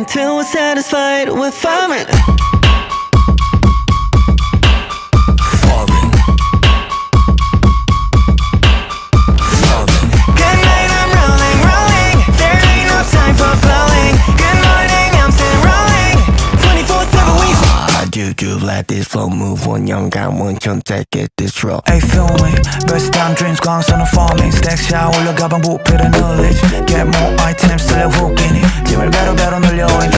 until we're satisfied with farming. Juju, let this flow move 원영감 원천 take it this road. Hey, feel me? Best time dreams 광선은 farming Stack 샤워 올려 가방 부피를 knowledge Get more items 쓸려 웃기니 짐을 배로 늘려